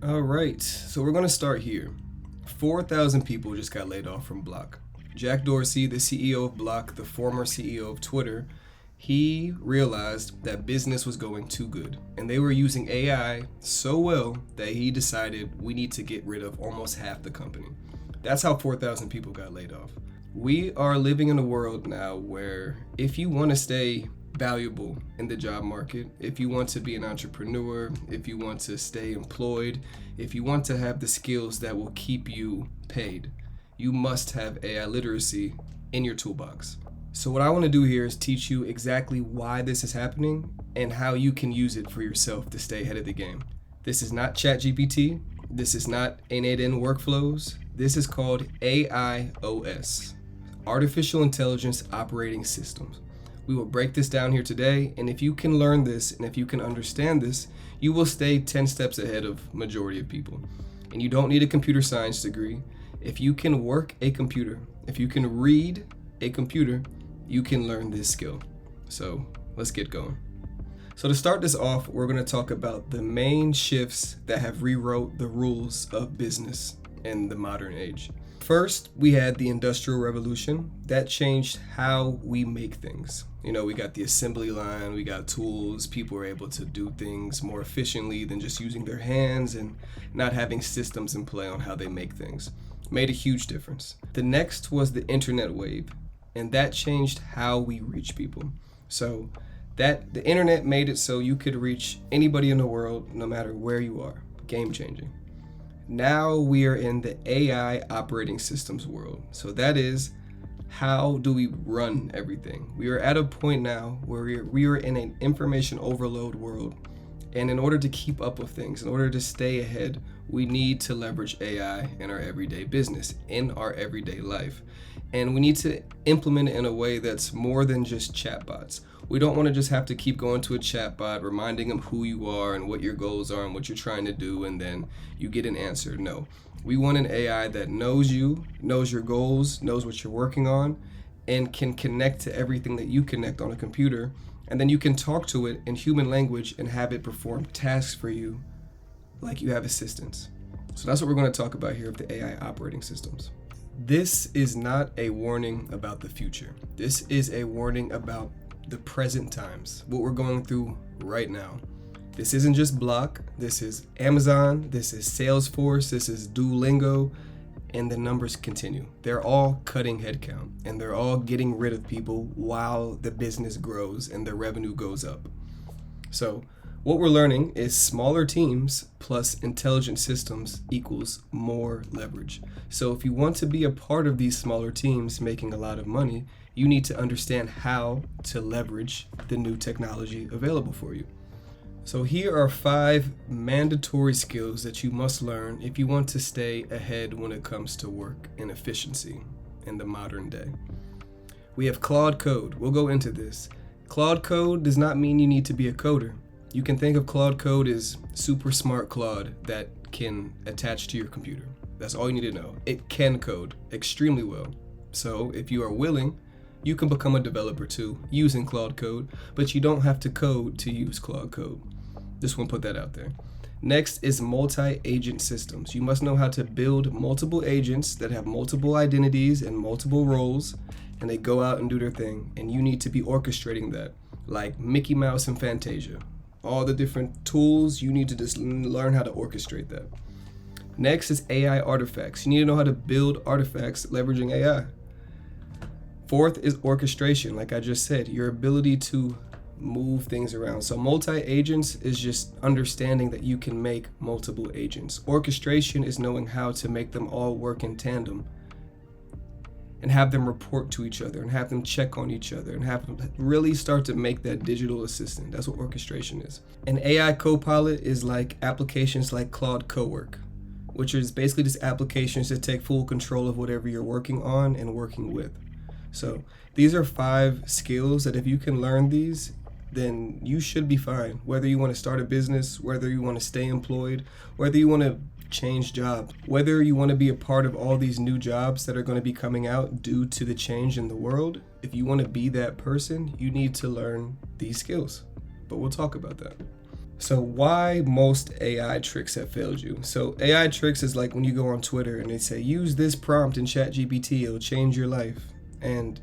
All right, so we're going to start here. 4,000 people just got laid off from Block. Jack Dorsey, the CEO of Block, the former CEO of Twitter, he realized that business was going too good, and they were using AI so well that he decided we need to get rid of almost half the company. That's how 4,000 people got laid off. We are living in a world now where if you want to stay valuable in the job market, if you want to be an entrepreneur, if you want to stay employed, if you want to have the skills that will keep you paid, you must have AI literacy in your toolbox. So what I want to do here is teach you exactly why this is happening and how you can use it for yourself to stay ahead of the game. This is not ChatGPT. This is not N8N workflows. This is called AIOS, Artificial Intelligence Operating Systems. We will break this down here today, and if you can learn this and if you can understand this, you will stay 10 steps ahead of majority of people. And you don't need a computer science degree. If you can work a computer, if you can read a computer, you can learn this skill. So let's get going. So to start this off, we're going to talk about the main shifts that have rewrote the rules of business in the modern age. First, we had the Industrial Revolution. That changed how we make things. We got the assembly line, we got tools, people were able to do things more efficiently than just using their hands and not having systems in play on how they make things. Made a huge difference. The next was the internet wave, and that changed how we reach people. So the internet made it so you could reach anybody in the world no matter where you are. Game changing. Now we are in the AI operating systems world. So that is, how do we run everything? We are at a point now where we are in an information overload world. And in order to keep up with things, in order to stay ahead, we need to leverage AI in our everyday business, in our everyday life. And we need to implement it in a way that's more than just chatbots. We don't want to just have to keep going to a chatbot, reminding them who you are and what your goals are and what you're trying to do, and then you get an answer. No. We want an AI that knows you, knows your goals, knows what you're working on, and can connect to everything that you connect on a computer. And then you can talk to it in human language and have it perform tasks for you like you have assistants. So that's what we're going to talk about here with the AI operating systems. This is not a warning about the future. This is a warning about the present times, what we're going through right now. This isn't just Block. This is Amazon. This is Salesforce. This is Duolingo. And the numbers continue. They're all cutting headcount, and they're all getting rid of people while the business grows and the revenue goes up. So what we're learning is smaller teams plus intelligent systems equals more leverage. So if you want to be a part of these smaller teams making a lot of money, you need to understand how to leverage the new technology available for you. So here are 5 mandatory skills that you must learn if you want to stay ahead when it comes to work and efficiency in the modern day. We have Claude Code. We'll go into this. Claude Code does not mean you need to be a coder. You can think of Claude Code as super smart Claude that can attach to your computer. That's all you need to know. It can code extremely well. So if you are willing, you can become a developer too using Claude Code, but you don't have to code to use Claude Code. Just want to put that out there. Next is multi-agent systems. You must know how to build multiple agents that have multiple identities and multiple roles, and they go out and do their thing, and you need to be orchestrating that, like Mickey Mouse and Fantasia. All the different tools, you need to just learn how to orchestrate that. Next is AI artifacts. You need to know how to build artifacts leveraging AI. Fourth is orchestration, like I just said, your ability to move things around. So multi-agents is just understanding that you can make multiple agents. Orchestration is knowing how to make them all work in tandem and have them report to each other and have them check on each other and have them really start to make that digital assistant. That's what orchestration is. An AI co-pilot is like applications like Claude Cowork, which is basically just applications that take full control of whatever you're working on and working with. So these are 5 skills that if you can learn these, then you should be fine. Whether you want to start a business, whether you want to stay employed, whether you want to change jobs, whether you want to be a part of all these new jobs that are going to be coming out due to the change in the world, if you want to be that person, you need to learn these skills. But we'll talk about that. So why most AI tricks have failed you? So AI tricks is like when you go on Twitter and they say, use this prompt in ChatGPT, it'll change your life. And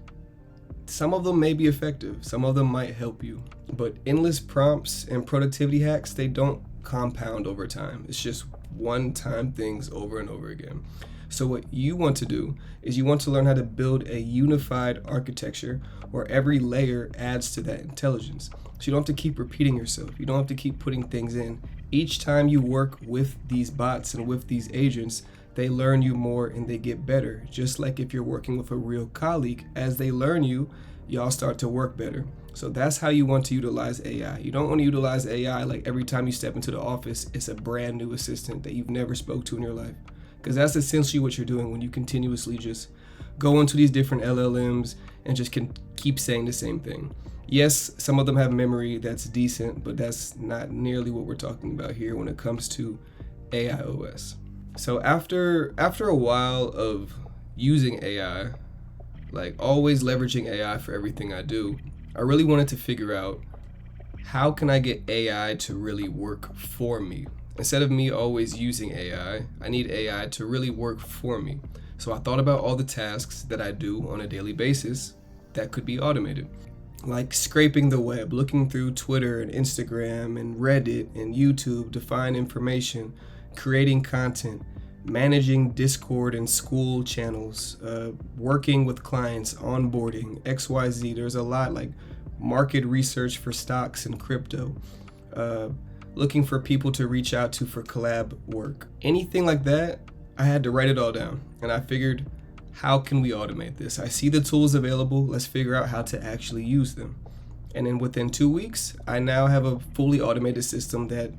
some of them may be effective, some of them might help you, but endless prompts and productivity hacks, they don't compound over time. It's just one-time things over and over again. So what you want to do is you want to learn how to build a unified architecture where every layer adds to that intelligence. So you don't have to keep repeating yourself. You don't have to keep putting things in. Each time you work with these bots and with these agents, they learn you more and they get better. Just like if you're working with a real colleague, as they learn you, y'all start to work better. So that's how you want to utilize AI. You don't want to utilize AI like every time you step into the office, it's a brand new assistant that you've never spoke to in your life. Because that's essentially what you're doing when you continuously just go into these different LLMs and just can keep saying the same thing. Yes, some of them have memory that's decent, but that's not nearly what we're talking about here when it comes to AIOS. So after a while of using AI, like always leveraging AI for everything I do, I really wanted to figure out how can I get AI to really work for me? Instead of me always using AI, I need AI to really work for me. So I thought about all the tasks that I do on a daily basis that could be automated. Like scraping the web, looking through Twitter and Instagram and Reddit and YouTube to find information, creating content, managing Discord and school channels, working with clients, onboarding, XYZ. There's a lot, like market research for stocks and crypto, looking for people to reach out to for collab work. Anything like that, I had to write it all down. And I figured, how can we automate this? I see the tools available. Let's figure out how to actually use them. And then within 2 weeks, I now have a fully automated system that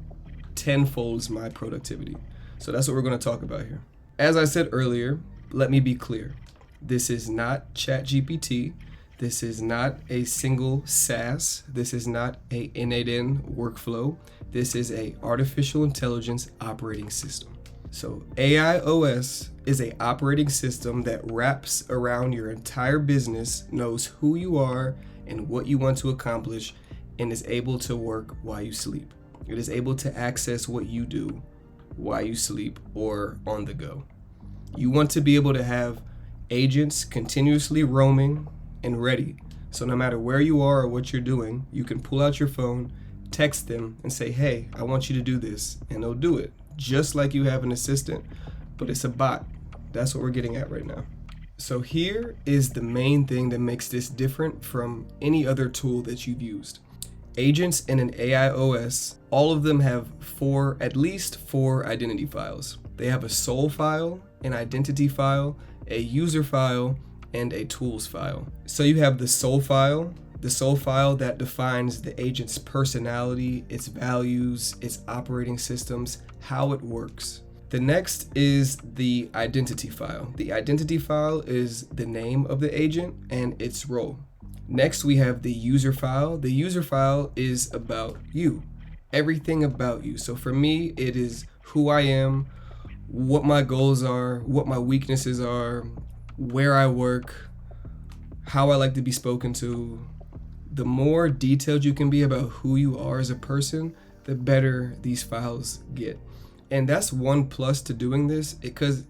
tenfolds my productivity. So that's what we're going to talk about here. As I said earlier, let me be clear. This is not ChatGPT. This is not a single SaaS. This is not a N8N workflow. This is a artificial intelligence operating system. So AIOS is a operating system that wraps around your entire business, knows who you are and what you want to accomplish, and is able to work while you sleep. It is able to access what you do while you sleep or on the go. You want to be able to have agents continuously roaming and ready. So no matter where you are or what you're doing, you can pull out your phone, text them and say, hey, I want you to do this, and they'll do it. Just like you have an assistant, but it's a bot. That's what we're getting at right now. So here is the main thing that makes this different from any other tool that you've used. Agents in an AIOS, all of them have at least four identity files. They have a soul file, an identity file, a user file, and a tools file. So you have the soul file that defines the agent's personality, its values, its operating systems, how it works. The next is the identity file. The identity file is the name of the agent and its role. Next, we have the user file. The user file is about you, everything about you. So for me, it is who I am, what my goals are, what my weaknesses are, where I work, how I like to be spoken to. The more detailed you can be about who you are as a person, the better these files get. And that's one plus to doing this, because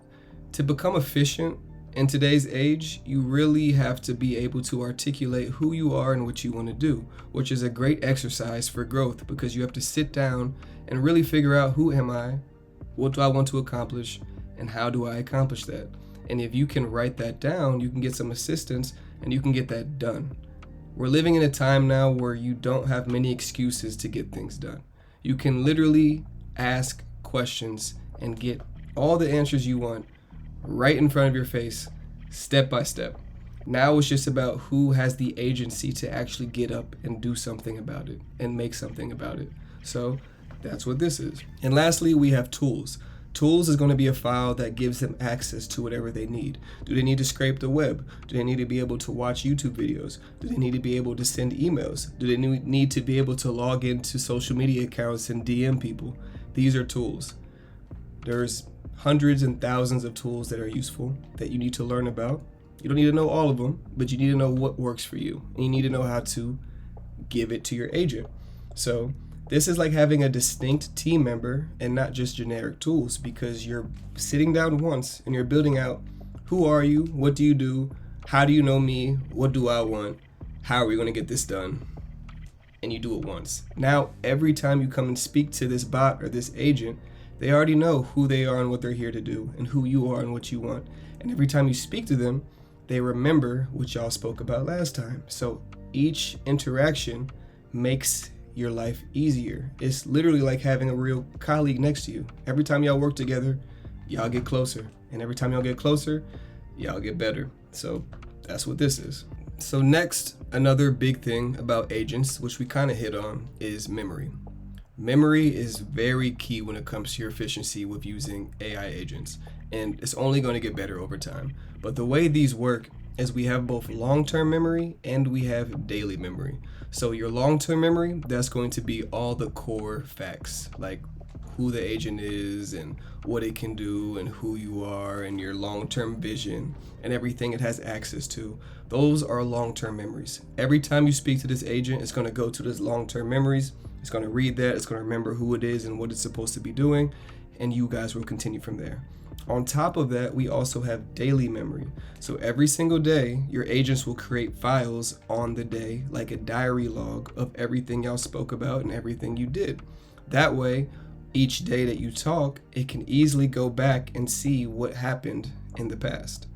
to become efficient in today's age, you really have to be able to articulate who you are and what you want to do, which is a great exercise for growth, because you have to sit down and really figure out, who am I, what do I want to accomplish, and how do I accomplish that? And if you can write that down, you can get some assistance and you can get that done. We're living in a time now where you don't have many excuses to get things done. You can literally ask questions and get all the answers you want right in front of your face, step by step. Now it's just about who has the agency to actually get up and do something about it and make something about it. So that's what this is. And lastly, we have tools. Tools is going to be a file that gives them access to whatever they need. Do they need to scrape the web? Do they need to be able to watch YouTube videos? Do they need to be able to send emails? Do they need to be able to log into social media accounts and DM people? These are tools. There's hundreds and thousands of tools that are useful that you need to learn about. You don't need to know all of them, but you need to know what works for you. And you need to know how to give it to your agent. So This is like having a distinct team member and not just generic tools, because you're sitting down once and you're building out, who are you? What do you do? How do you know me? What do I want? How are we going to get this done? And you do it once. Now, every time you come and speak to this bot or this agent, they already know who they are and what they're here to do, and who you are and what you want. And every time you speak to them, they remember what y'all spoke about last time. So each interaction makes your life easier. It's literally like having a real colleague next to you. Every time y'all work together, y'all get closer. And every time y'all get closer, y'all get better. So that's what this is. So next, another big thing about agents, which we kind of hit on, is memory. Memory is very key when it comes to your efficiency with using AI agents, and it's only going to get better over time. But the way these work is we have both long-term memory and we have daily memory. So your long-term memory, that's going to be all the core facts, like who the agent is and what it can do and who you are and your long-term vision and everything it has access to. Those are long-term memories. Every time you speak to this agent, it's going to go to this long-term memories. It's going to read that. It's going to remember who it is and what it's supposed to be doing. And you guys will continue from there. On top of that, we also have daily memory. So every single day, your agents will create files on the day, like a diary log of everything y'all spoke about and everything you did. That way, each day that you talk, it can easily go back and see what happened in the past.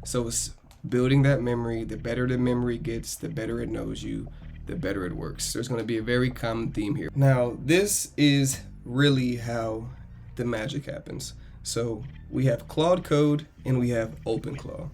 So it's building that memory. The better the memory gets, the better it knows you, the better it works. There's going to be a very common theme here. Now, this is really how the magic happens. So we have Claude Code and we have OpenClaw.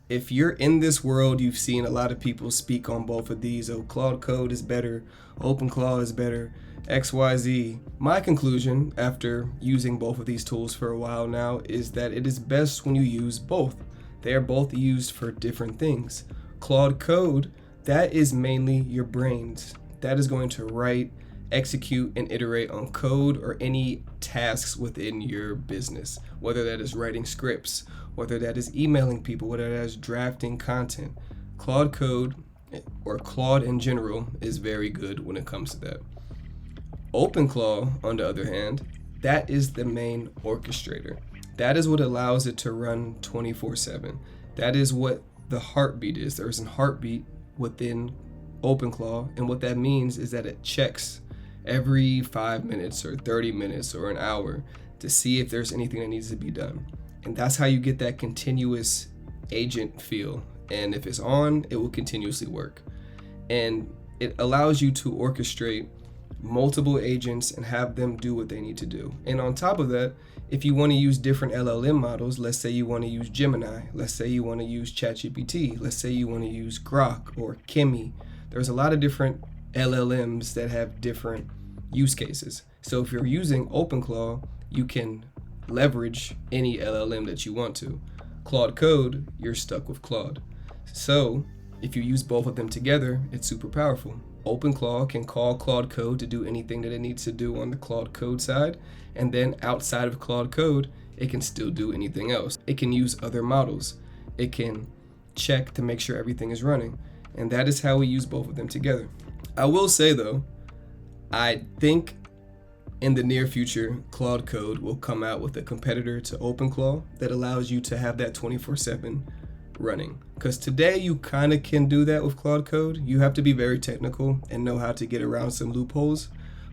If you're in this world, you've seen a lot of people speak on both of these. Oh, Claude Code is better, OpenClaw is better, XYZ. My conclusion after using both of these tools for a while now is that it is best when you use both. They are both used for different things. Claude Code, that is mainly your brains. That is going to write, execute, and iterate on code or any tasks within your business, whether that is writing scripts, whether that is emailing people, whether that is drafting content. Claude Code, or Claude in general, is very good when it comes to that. OpenClaw, on the other hand, that is the main orchestrator. That is what allows it to run 24/7. That is what the heartbeat is. There's a heartbeat within OpenClaw, and what that means is that it checks every 5 minutes or 30 minutes or an hour to see if there's anything that needs to be done. And that's how you get that continuous agent feel. And if it's on, it will continuously work. And it allows you to orchestrate multiple agents and have them do what they need to do. And on top of that, if you want to use different LLM models, let's say you want to use Gemini, let's say you want to use ChatGPT, let's say you want to use Grok or Kimi, there's a lot of different LLMs that have different use cases. So if you're using OpenClaw, you can leverage any LLM that you want to. Claude Code, you're stuck with Claude. So if you use both of them together, it's super powerful. OpenClaw can call Claude Code to do anything that it needs to do on the Claude Code side, and then outside of Claude Code, it can still do anything else. It can use other models. It can check to make sure everything is running, and that is how we use both of them together. I will say though, I think in the near future, Claude Code will come out with a competitor to OpenClaw that allows you to have that 24/7 running. Because today you kind of can do that with Claude Code. You have to be very technical and know how to get around some loopholes.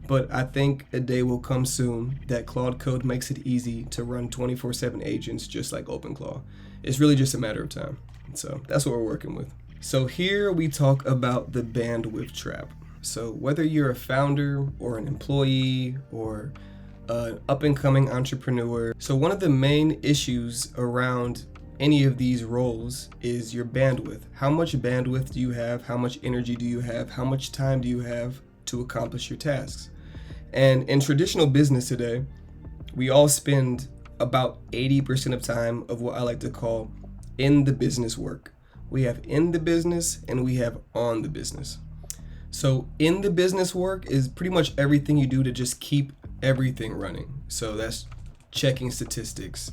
But I think a day will come soon that Claude Code makes it easy to run 24/7 agents just like OpenClaw. It's really just a matter of time. So that's what we're working with. So here we talk about the bandwidth trap. So whether you're a founder or an employee or an up-and-coming entrepreneur, so one of the main issues around any of these roles is your bandwidth. How much bandwidth do you have? How much energy do you have? How much time do you have to accomplish your tasks? And in traditional business today, we all spend about 80% of time of what I like to call in the business work. We have in the business and we have on the business. So in the business work is pretty much everything you do to just keep everything running. So that's checking statistics,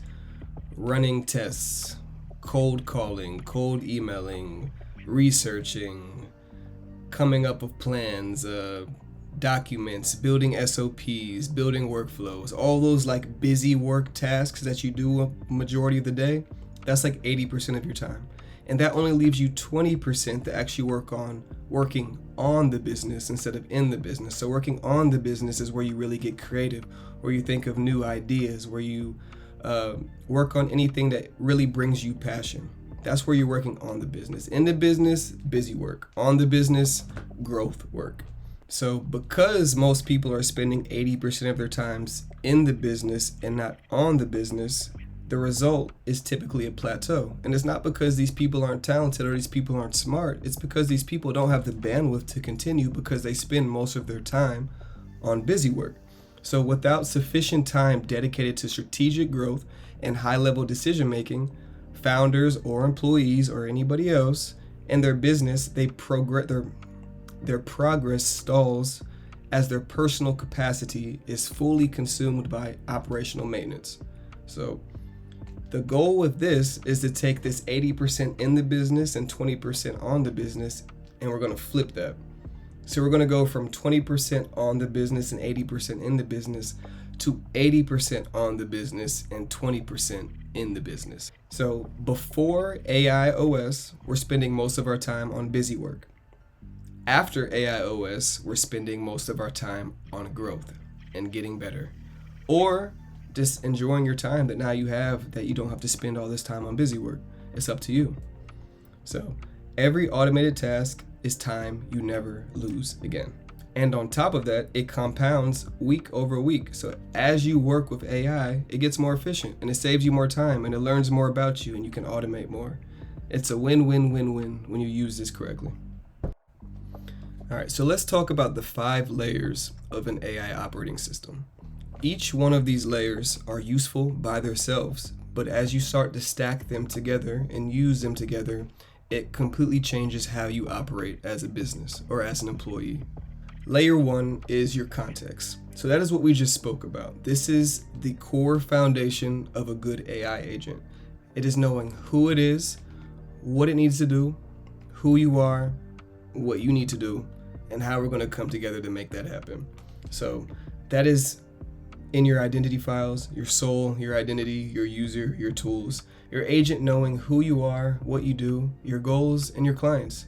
running tests, cold calling, cold emailing, researching, coming up with plans, documents, building SOPs, building workflows, all those like busy work tasks that you do a majority of the day, that's like 80% of your time. And that only leaves you 20% to actually working on the business instead of in the business. So working on the business is where you really get creative, where you think of new ideas, where you work on anything that really brings you passion. That's where you're working on the business. In the business, busy work. On the business, growth work. So because most people are spending 80% of their times in the business and not on the business, the result is typically a plateau. And it's not because these people aren't talented or these people aren't smart. It's because these people don't have the bandwidth to continue because they spend most of their time on busy work. So without sufficient time dedicated to strategic growth and high-level decision-making, founders or employees or anybody else in their business, their progress stalls as their personal capacity is fully consumed by operational maintenance. So the goal with this is to take this 80% in the business and 20% on the business, and we're going to flip that. So we're going to go from 20% on the business and 80% in the business to 80% on the business and 20% in the business. So before AIOS, we're spending most of our time on busy work. After AIOS, we're spending most of our time on growth and getting better. Or just enjoying your time that now you have, that you don't have to spend all this time on busy work. It's up to you. So every automated task is time you never lose again. And on top of that, it compounds week over week. So as you work with AI, it gets more efficient and it saves you more time and it learns more about you and you can automate more. It's a win-win-win-win when you use this correctly. All right, so let's talk about the 5 layers of an AI operating system. Each one of these layers are useful by themselves, but as you start to stack them together and use them together, it completely changes how you operate as a business or as an employee. Layer 1 is your context. So that is what we just spoke about. This is the core foundation of a good AI agent. It is knowing who it is, what it needs to do, who you are, what you need to do, and how we're going to come together to make that happen. So that is in your identity files, your soul, your identity, your user, your tools, your agent knowing who you are, what you do, your goals, and your clients.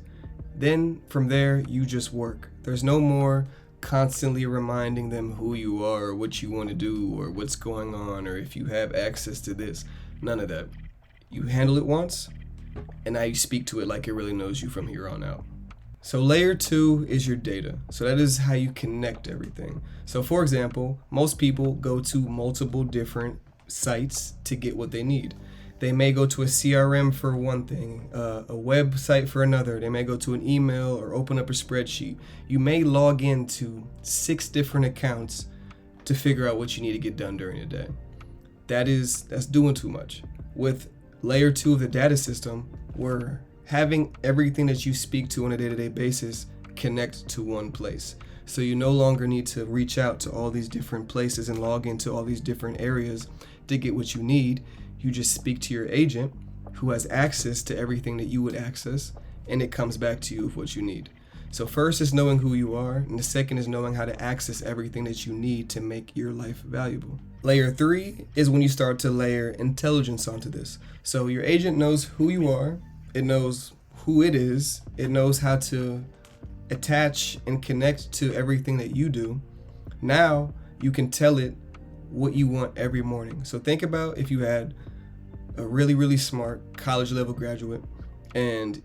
Then from there, you just work. There's no more constantly reminding them who you are, or what you want to do, or what's going on, or if you have access to this. None of that. You handle it once, and now you speak to it like it really knows you from here on out. So layer 2 is your data. So that is how you connect everything. So for example, most people go to multiple different sites to get what they need. They may go to a CRM for one thing, a website for another. They may go to an email or open up a spreadsheet. You may log into 6 different accounts to figure out what you need to get done during the day. That's doing too much. With layer 2 of the data system, we're having everything that you speak to on a day-to-day basis connect to one place. So you no longer need to reach out to all these different places and log into all these different areas to get what you need. You just speak to your agent who has access to everything that you would access, and it comes back to you with what you need. So first is knowing who you are, and the second is knowing how to access everything that you need to make your life valuable. Layer 3 is when you start to layer intelligence onto this. So your agent knows who you are, it knows who it is, it knows how to attach and connect to everything that you do. Now you can tell it what you want every morning. So think about if you had a really, really smart college level graduate and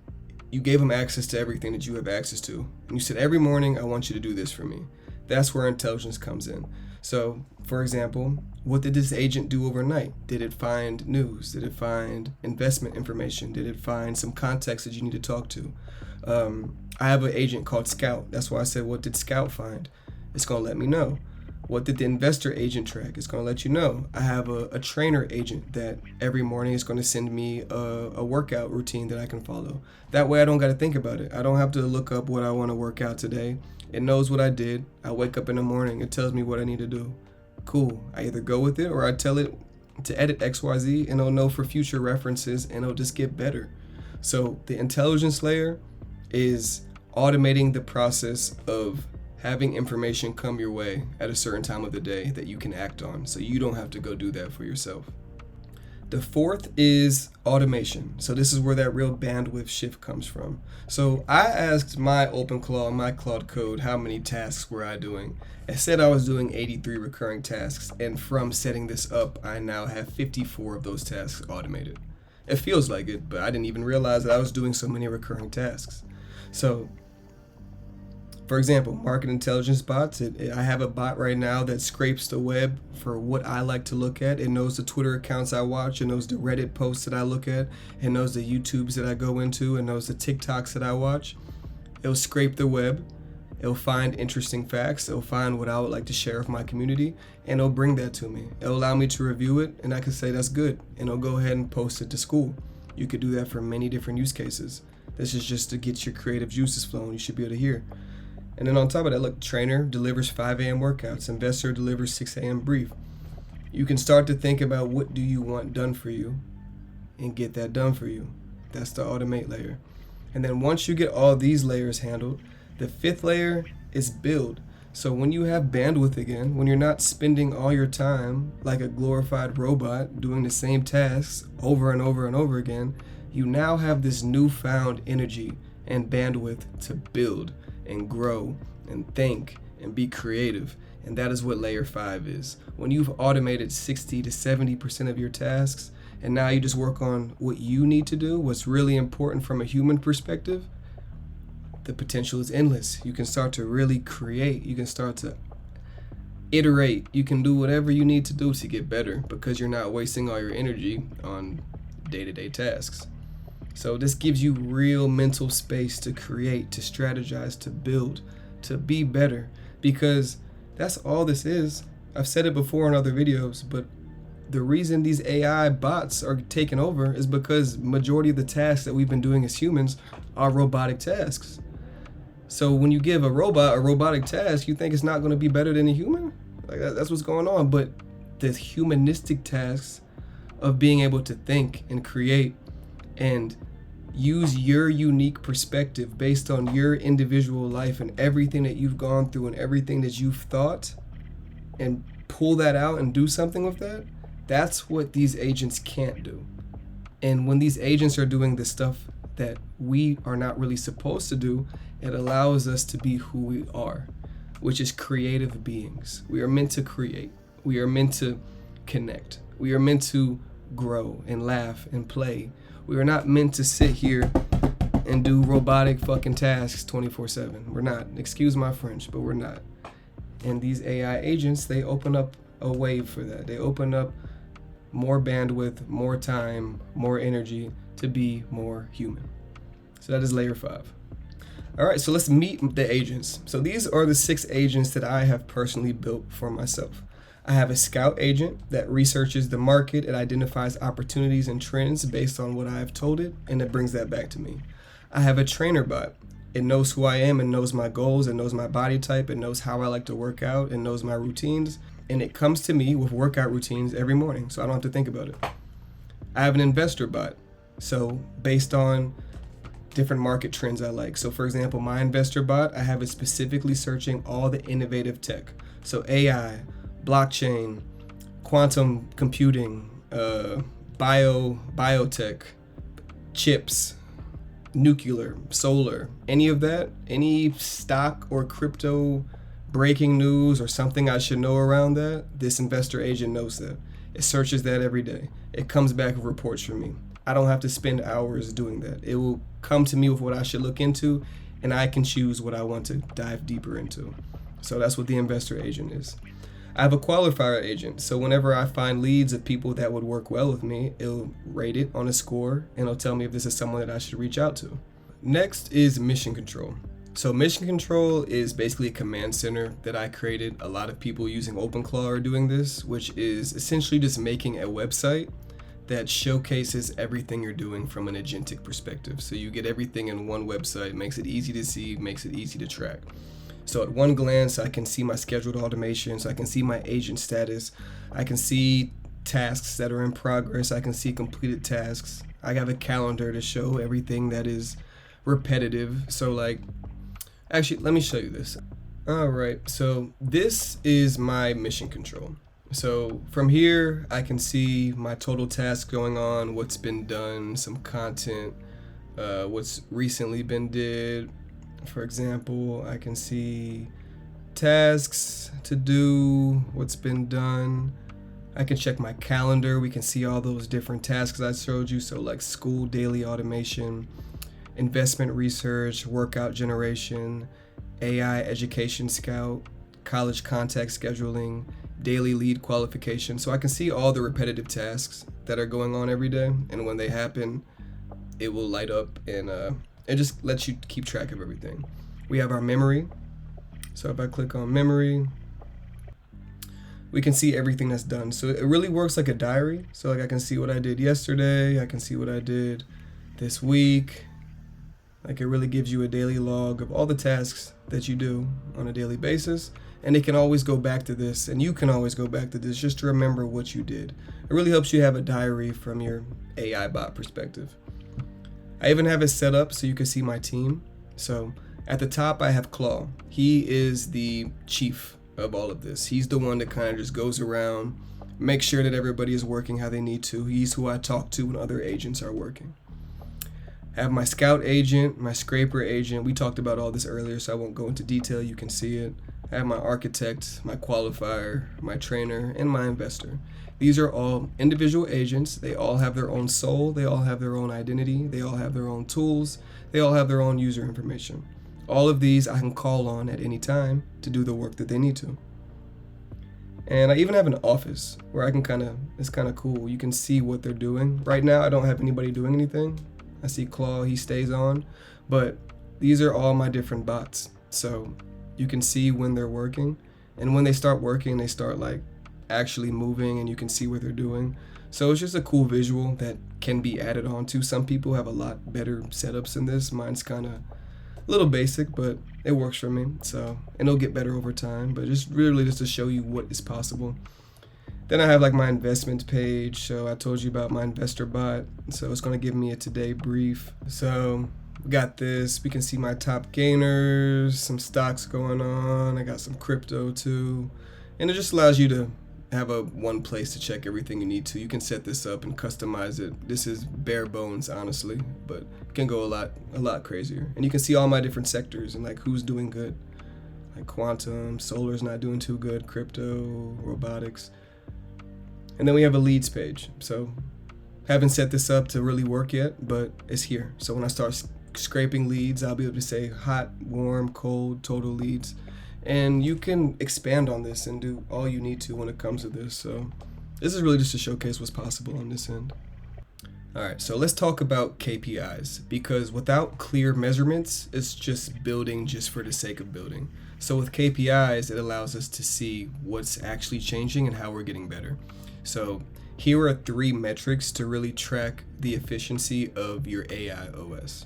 you gave them access to everything that you have access to. And you said, every morning, I want you to do this for me. That's where intelligence comes in. So for example, what did this agent do overnight? Did it find news? Did it find investment information? Did it find some context that you need to talk to? I have an agent called Scout. That's why I said, what did Scout find? It's going to let me know. What did the investor agent track? It's going to let you know. I have a trainer agent that every morning is going to send me a workout routine that I can follow. That way I don't got to think about it. I don't have to look up what I want to work out today. It knows what I did. I wake up in the morning. It tells me what I need to do. Cool. I either go with it or I tell it to edit XYZ, and it'll know for future references and it'll just get better. So the intelligence layer is automating the process of having information come your way at a certain time of the day that you can act on, so you don't have to go do that for yourself. The fourth is automation. So this is where that real bandwidth shift comes from. So I asked my OpenClaw and my Claude code how many tasks were I doing. It said I was doing 83 recurring tasks, and from setting this up, I now have 54 of those tasks automated. It feels like it, but I didn't even realize that I was doing so many recurring tasks. So, for example, market intelligence bots. I have a bot right now that scrapes the web for what I like to look at. It knows the Twitter accounts I watch. It knows the Reddit posts that I look at. It knows the YouTubes that I go into. It knows the TikToks that I watch. It'll scrape the web. It'll find interesting facts. It'll find what I would like to share with my community, and it'll bring that to me. It'll allow me to review it, and I can say that's good, and it'll go ahead and post it to school. You could do that for many different use cases. This is just to get your creative juices flowing. You should be able to hear. And then on top of that, look, trainer delivers 5 a.m. workouts. Investor delivers 6 a.m. brief. You can start to think about what do you want done for you and get that done for you. That's the automate layer. And then once you get all these layers handled, the 5th layer is build. So when you have bandwidth again, when you're not spending all your time like a glorified robot doing the same tasks over and over and over again, you now have this newfound energy and bandwidth to build and grow and think and be creative. And that is what layer 5 is. When you've automated 60 to 70% of your tasks, and now you just work on what you need to do, what's really important from a human perspective, the potential is endless. You can start to really create. You can start to iterate. You can do whatever you need to do to get better because you're not wasting all your energy on day-to-day tasks. So this gives you real mental space to create, to strategize, to build, to be better, because that's all this is. I've said it before in other videos, but the reason these AI bots are taking over is because majority of the tasks that we've been doing as humans are robotic tasks. So when you give a robot a robotic task, you think it's not going to be better than a human? Like that's what's going on. But the humanistic tasks of being able to think and create and use your unique perspective based on your individual life and everything that you've gone through and everything that you've thought, and pull that out and do something with that, that's what these agents can't do. And when these agents are doing the stuff that we are not really supposed to do, it allows us to be who we are, which is creative beings. We are meant to create. We are meant to connect. We are meant to grow and laugh and play. We are not meant to sit here and do robotic fucking tasks 24/7. We're not. Excuse my French, but we're not. And these AI agents, they open up a wave for that. They open up more bandwidth, more time, more energy to be more human. So that is layer 5. All right, so let's meet the agents. So these are the 6 agents that I have personally built for myself. I have a scout agent that researches the market. It identifies opportunities and trends based on what I have told it, and it brings that back to me. I have a trainer bot. It knows who I am and knows my goals. It knows my body type. It knows how I like to work out. It knows my routines. And it comes to me with workout routines every morning, so I don't have to think about it. I have an investor bot. So based on different market trends I like. So for example, my investor bot, I have it specifically searching all the innovative tech. So AI, blockchain, quantum computing, biotech, chips, nuclear, solar, any of that, any stock or crypto breaking news or something I should know around that, this investor agent knows that. It searches that every day. It comes back with reports for me. I don't have to spend hours doing that. It will come to me with what I should look into, and I can choose what I want to dive deeper into. So that's what the investor agent is. I have a qualifier agent. So whenever I find leads of people that would work well with me, it'll rate it on a score, and it'll tell me if this is someone that I should reach out to. Next is mission control. So mission control is basically a command center that I created. A lot of people using OpenClaw are doing this, which is essentially just making a website that showcases everything you're doing from an agentic perspective. So you get everything in one website, makes it easy to see, makes it easy to track. So at one glance, I can see my scheduled automations, I can see my agent status, I can see tasks that are in progress, I can see completed tasks. I have a calendar to show everything that is repetitive. So like, actually, let me show you this. All right, so this is my mission control. So from here, I can see my total tasks going on, what's been done, some content, what's recently been did. For example, I can see tasks to do, what's been done. I can check my calendar. We can see all those different tasks I showed you. So like school daily automation, investment research, workout generation, AI education scout, college contact scheduling, daily lead qualification. So I can see all the repetitive tasks that are going on every day, and when they happen, it will light up, and it just lets you keep track of everything. We have our memory. So if I click on memory, we can see everything that's done. So it really works like a diary. So like I can see what I did yesterday, I can see what I did this week. Like it really gives you a daily log of all the tasks that you do on a daily basis. And it can always go back to this, and you can always go back to this just to remember what you did. It really helps you have a diary from your AI bot perspective. I even have it set up so you can see my team. So at the top, I have Claude. He is the chief of all of this. He's the one that kind of just goes around, makes sure that everybody is working how they need to. He's who I talk to when other agents are working. I have my scout agent, my scraper agent. We talked about all this earlier, so I won't go into detail. You can see it. I have my architect, my qualifier, my trainer, and my investor. These are all individual agents. They all have their own soul. They all have their own identity. They all have their own tools. They all have their own user information. All of these I can call on at any time to do the work that they need to. And I even have an office where I can it's kind of cool. You can see what they're doing. Right now, I don't have anybody doing anything. I see Claude, he stays on, but these are all my different bots. So you can see when they're working, and when they start working, they start like actually moving, and you can see what they're doing. So it's just a cool visual that can be added on to. Some people have a lot better setups than this. Mine's kind of a little basic, but it works for me. So, and it'll get better over time, but just really just to show you what is possible. Then I have like my investments page. So I told you about my investor bot. So it's going to give me a today brief. So we got this. We can see my top gainers, some stocks going on. I got some crypto too. And it just allows you to have a one place to check everything you need to. You can set this up and customize it. This is bare bones, honestly, but it can go a lot crazier. And you can see all my different sectors and like who's doing good. Like quantum, solar's not doing too good, crypto, robotics. And then we have a leads page. So haven't set this up to really work yet, but it's here. So when I start scraping leads, I'll be able to say hot, warm, cold, total leads. And you can expand on this and do all you need to when it comes to this. So this is really just to showcase what's possible on this end. All right, so let's talk about KPIs, because without clear measurements, it's just building just for the sake of building. So with KPIs, it allows us to see what's actually changing and how we're getting better. So here are 3 metrics to really track the efficiency of your AIOS.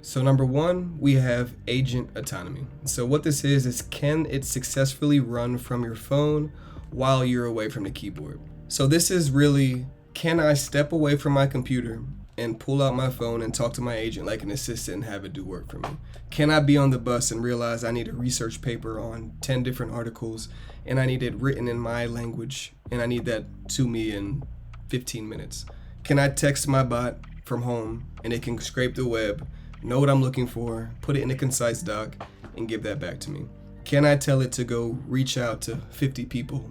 So number 1, we have agent autonomy. So what this is can it successfully run from your phone while you're away from the keyboard? So this is really, can I step away from my computer and pull out my phone and talk to my agent like an assistant and have it do work for me? Can I be on the bus and realize I need a research paper on 10 different articles and I need it written in my language and I need that to me in 15 minutes? Can I text my bot from home and it can scrape the web, know what I'm looking for, put it in a concise doc, and give that back to me? Can I tell it to go reach out to 50 people?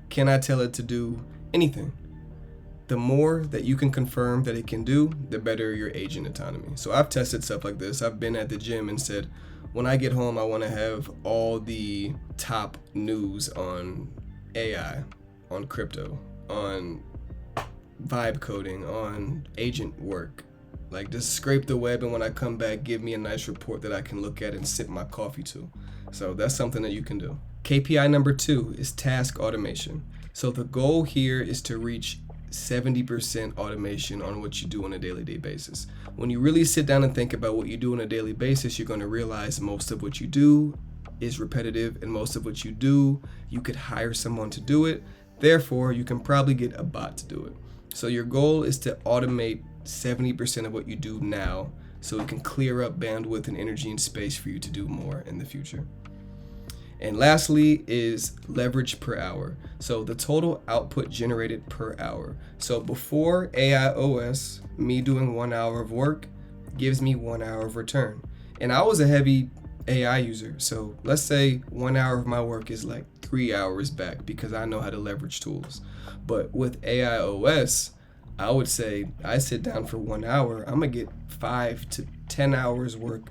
Can I tell it to do anything? The more that you can confirm that it can do, the better your agent autonomy. So I've tested stuff like this. I've been at the gym and said, when I get home, I want to have all the top news on AI, on crypto, on vibe coding, on agent work. Like just scrape the web, and when I come back, give me a nice report that I can look at and sip my coffee to. So that's something that you can do. KPI number 2 is task automation. So the goal here is to reach 70% automation on what you do on a daily basis. When you really sit down and think about what you do on a daily basis, you're going to realize most of what you do is repetitive, and most of what you do, you could hire someone to do it. Therefore, you can probably get a bot to do it. So your goal is to automate 70% of what you do now, so it can clear up bandwidth and energy and space for you to do more in the future. And lastly is leverage per hour. So the total output generated per hour. So before AIOS, me doing 1 hour of work gives me 1 hour of return. And I was a heavy AI user. So let's say 1 hour of my work is like 3 hours back because I know how to leverage tools. But with AIOS, I would say I sit down for 1 hour, I'm going to get 5 to 10 hours work.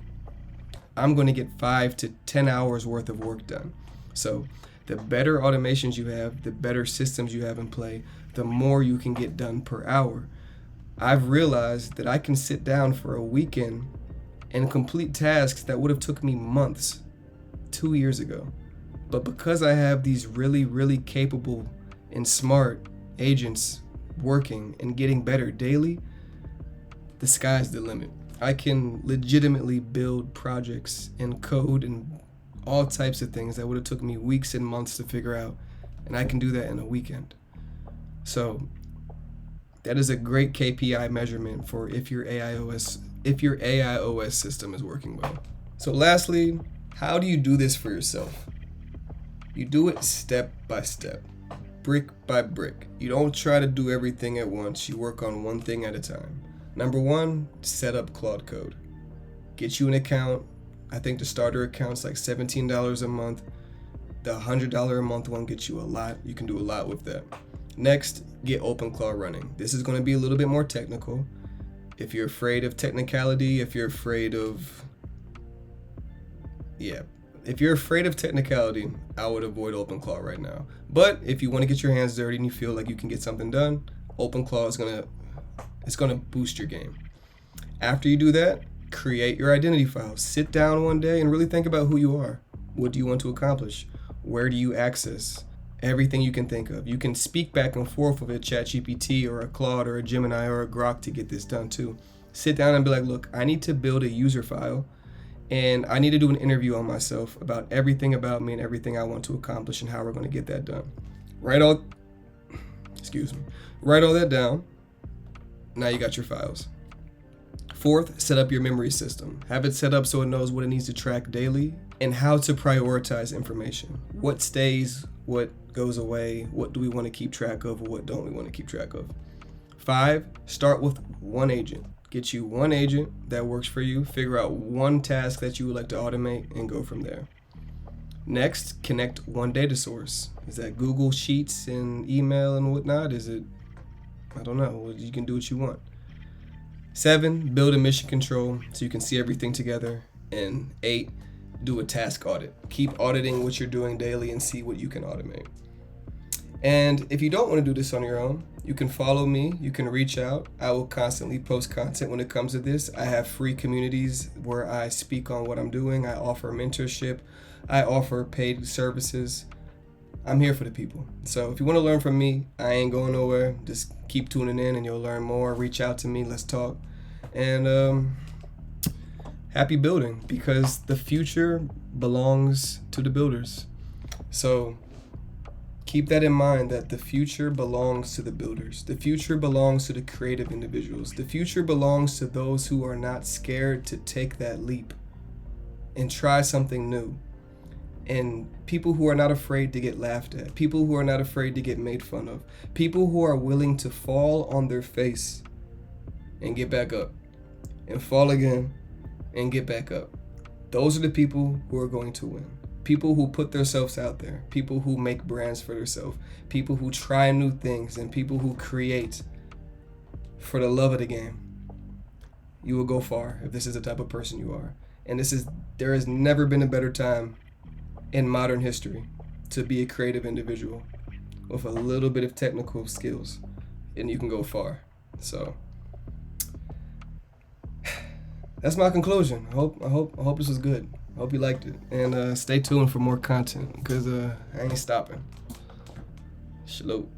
I'm going to get 5 to 10 hours worth of work done. So the better automations you have, the better systems you have in play, the more you can get done per hour. I've realized that I can sit down for a weekend and complete tasks that would have took me months 2 years ago. But because I have these really, really capable and smart agents working and getting better daily, the sky's the limit. I can legitimately build projects and code and all types of things that would have took me weeks and months to figure out, and I can do that in a weekend. So that is a great KPI measurement for if your AIOS system is working well. So lastly, how do you do this for yourself? You do it step by step, brick by brick. You don't try to do everything at once. You work on one thing at a time. Number one, set up Claude Code. Get you an account. I think the starter account's like $17 a month. The $100 a month one gets you a lot. You can do a lot with that. Next, get OpenClaw running. This is going to be a little bit more technical. If you're afraid of technicality, if you're afraid of technicality, I would avoid OpenClaw right now. But if you want to get your hands dirty and you feel like you can get something done, OpenClaw is going to boost your game. After you do that, create your identity file. Sit down one day and really think about who you are. What do you want to accomplish? Where do you access? Everything you can think of. You can speak back and forth with a ChatGPT or a Claude or a Gemini or a Grok to get this done too. Sit down and be like, look, I need to build a user file and I need to do an interview on myself about everything about me and everything I want to accomplish and how we're going to get that done. Write all that down. Now you got your files. Fourth, set up your memory system. Have it set up so it knows what it needs to track daily and how to prioritize information. What stays, what goes away, what do we want to keep track of, or what don't we want to keep track of. 5, start with one agent. Get you one agent that works for you. Figure out one task that you would like to automate and go from there. Next, connect one data source. Is that Google Sheets and email and whatnot? Is it, I don't know. You can do what you want. 7, build a mission control so you can see everything together. And 8, do a task audit. Keep auditing what you're doing daily and see what you can automate. And if you don't want to do this on your own, you can follow me, you can reach out. I will constantly post content when it comes to this. I have free communities where I speak on what I'm doing. I offer mentorship. I offer paid services. I'm here for the people. So if you want to learn from me, I ain't going nowhere. Just keep tuning in and you'll learn more. Reach out to me, let's talk. And happy building, because the future belongs to the builders. So keep that in mind, that the future belongs to the builders. The future belongs to the creative individuals. The future belongs to those who are not scared to take that leap and try something new. And people who are not afraid to get laughed at. People who are not afraid to get made fun of. People who are willing to fall on their face and get back up. And fall again and get back up. Those are the people who are going to win. People who put themselves out there, people who make brands for themselves, people who try new things, and people who create for the love of the game. You will go far if this is the type of person you are. And there has never been a better time in modern history to be a creative individual with a little bit of technical skills, and you can go far. So that's my conclusion. I hope this was good. I hope you liked it. And stay tuned for more content, because I ain't stopping. Shalom.